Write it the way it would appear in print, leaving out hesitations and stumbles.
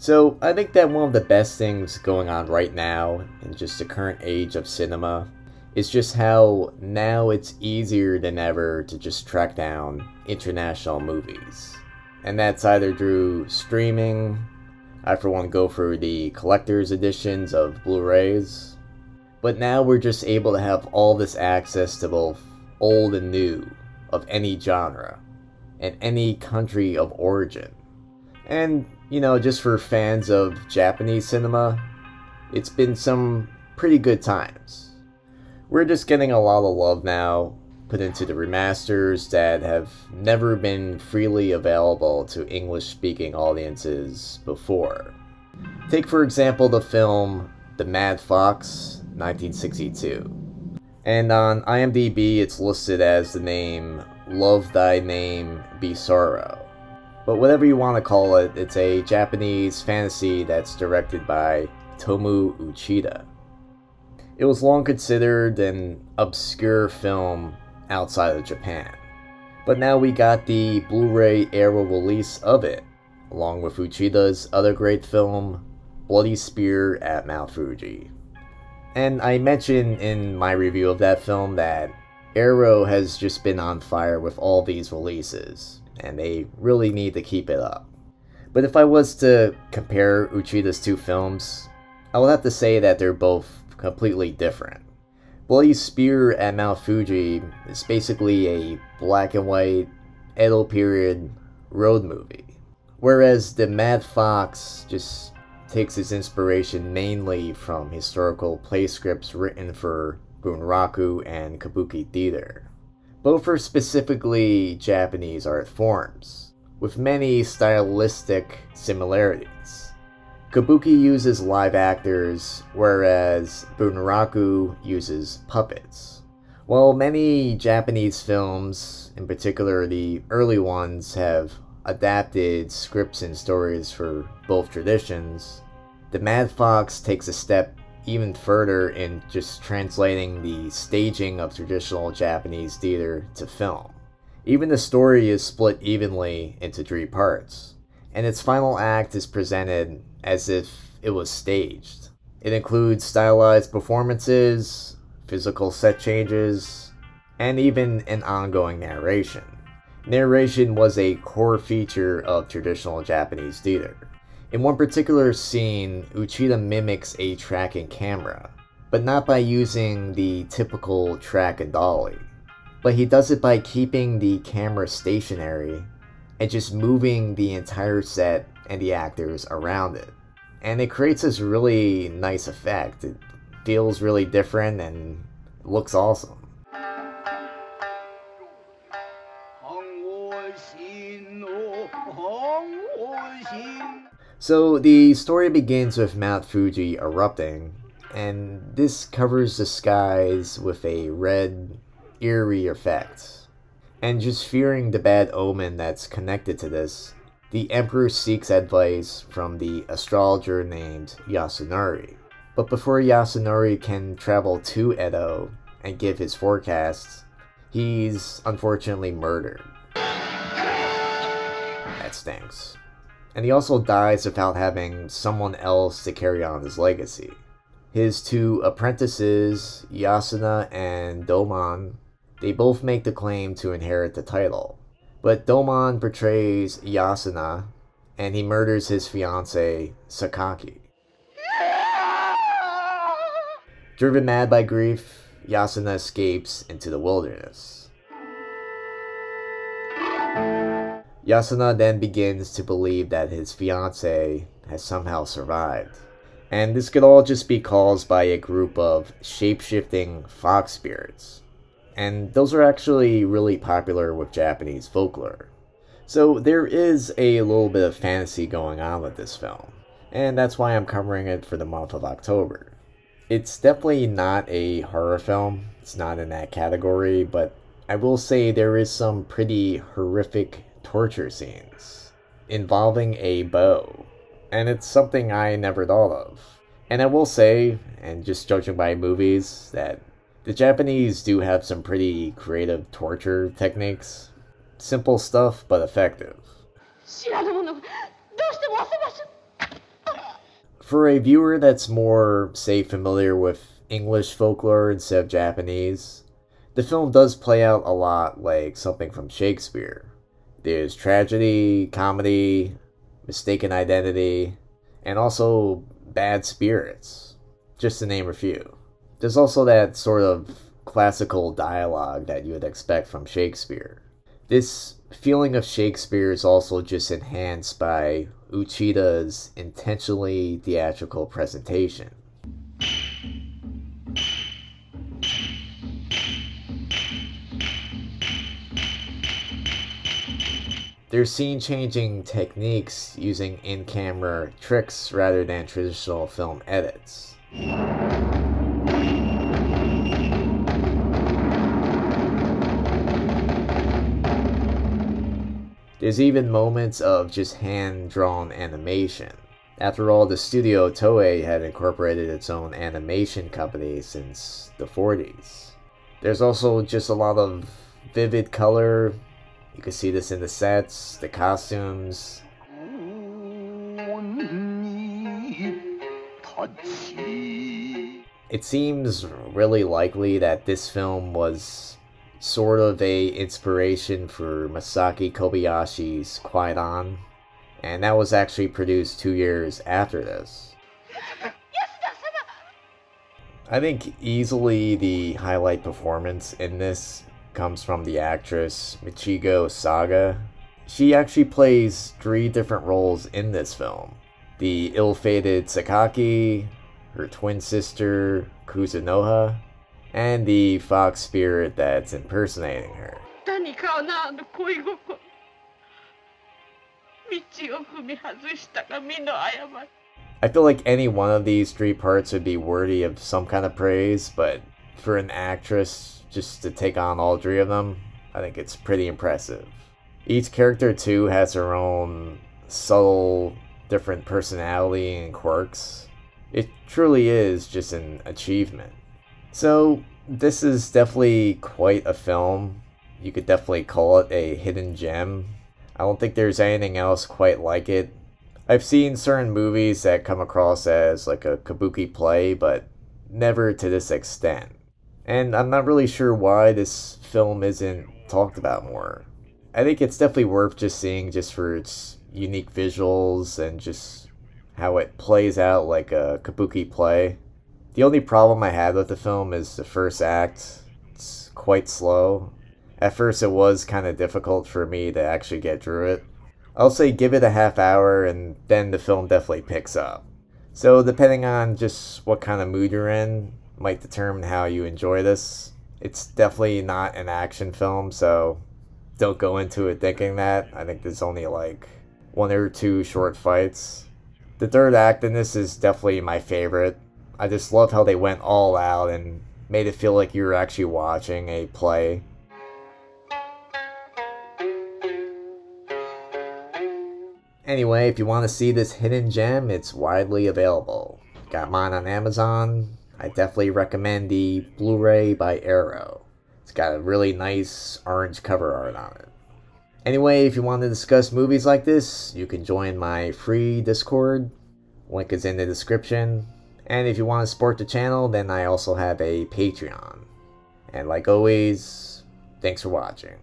So I think that one of the best things going on right now in just the current age of cinema is just how now it's easier than ever to just track down international movies. And that's either through streaming. I for one go for the collector's editions of Blu-rays. But now we're just able to have all this access to both old and new of any genre and any country of origin. And, you know, just for fans of Japanese cinema, it's been some pretty good times. We're just getting a lot of love now put into the remasters that have never been freely available to English-speaking audiences before. Take for example the film The Mad Fox, 1962. And on IMDb it's listed as the name Love Thy Name Be Sorrow. But whatever you want to call it, it's a Japanese fantasy that's directed by Tomu Uchida. It was long considered an obscure film outside of Japan. But now we got the Blu-ray era release of it, along with Uchida's other great film, Bloody Spear at Mount Fuji. And I mentioned in my review of that film that Arrow has just been on fire with all these releases, and they really need to keep it up. But if I was to compare Uchida's two films, I would have to say that they're both completely different. Bloody Spear at Mount Fuji is basically a black and white Edo period road movie, whereas The Mad Fox just takes its inspiration mainly from historical play scripts written for Bunraku and Kabuki theater. Both are specifically Japanese art forms, with many stylistic similarities. Kabuki uses live actors, whereas Bunraku uses puppets. While many Japanese films, in particular the early ones, have adapted scripts and stories for both traditions, The Mad Fox takes a step even further in just translating the staging of traditional Japanese theater to film. Even the story is split evenly into 3 parts, and its final act is presented as if it was staged. It includes stylized performances, physical set changes, and even an ongoing narration. Narration was a core feature of traditional Japanese theater. In one particular scene, Uchida mimics a tracking camera, but not by using the typical track and dolly. But he does it by keeping the camera stationary and just moving the entire set and the actors around it. And it creates this really nice effect. It feels really different and looks awesome. So the story begins with Mount Fuji erupting, and this covers the skies with a red, eerie effect. And just fearing the bad omen that's connected to this, the Emperor seeks advice from the astrologer named Yasunari. But before Yasunari can travel to Edo and give his forecasts, he's unfortunately murdered. That stinks. And he also dies without having someone else to carry on his legacy. His 2 apprentices, Yasuna and Domon, they both make the claim to inherit the title. But Domon betrays Yasuna, and he murders his fiancée, Sakaki. Driven mad by grief, Yasuna escapes into the wilderness. Yasuna then begins to believe that his fiancée has somehow survived. And this could all just be caused by a group of shape-shifting fox spirits. And those are actually really popular with Japanese folklore. So there is a little bit of fantasy going on with this film. And that's why I'm covering it for the month of October. It's definitely not a horror film. It's not in that category, but I will say there is some pretty horrific torture scenes involving a bow, and it's something I never thought of. And I will say, and just judging by movies, that the Japanese do have some pretty creative torture techniques. Simple stuff, but effective. For a viewer that's more, say, familiar with English folklore instead of Japanese, the film does play out a lot like something from Shakespeare. There's tragedy, comedy, mistaken identity, and also bad spirits, just to name a few. There's also that sort of classical dialogue that you would expect from Shakespeare. This feeling of Shakespeare is also just enhanced by Uchida's intentionally theatrical presentation. There's scene-changing techniques using in-camera tricks rather than traditional film edits. There's even moments of just hand-drawn animation. After all, the studio Toei had incorporated its own animation company since the 40s. There's also just a lot of vivid color. You can see this in the sets, the costumes. It seems really likely that this film was sort of a inspiration for Masaki Kobayashi's Kwaidan, and that was actually produced 2 years after this. I think easily the highlight performance in this comes from the actress Michigo Saga. She actually plays 3 different roles in this film. The ill-fated Sakaki, her twin sister Kuzunoha, and the fox spirit that's impersonating her. I feel like any one of these 3 parts would be worthy of some kind of praise, but for an actress just to take on all 3 of them, I think it's pretty impressive. Each character too has their own subtle, different personality and quirks. It truly is just an achievement. So this is definitely quite a film. You could definitely call it a hidden gem. I don't think there's anything else quite like it. I've seen certain movies that come across as like a kabuki play, but never to this extent. And I'm not really sure why this film isn't talked about more. I think it's definitely worth just seeing just for its unique visuals and just how it plays out like a kabuki play. The only problem I had with the film is the first act. It's quite slow. At first it was kind of difficult for me to actually get through it. I'll say give it a half hour and then the film definitely picks up. So depending on just what kind of mood you're in, might determine how you enjoy this. It's definitely not an action film, so don't go into it thinking that. I think there's only like 1 or 2 short fights. The third act in this is definitely my favorite. I just love how they went all out and made it feel like you were actually watching a play. Anyway, if you want to see this hidden gem, it's widely available. Got mine on Amazon. I definitely recommend the Blu-ray by Arrow. It's got a really nice orange cover art on it. Anyway, if you want to discuss movies like this, you can join my free Discord. Link is in the description. And if you want to support the channel, then I also have a Patreon. And like always, thanks for watching.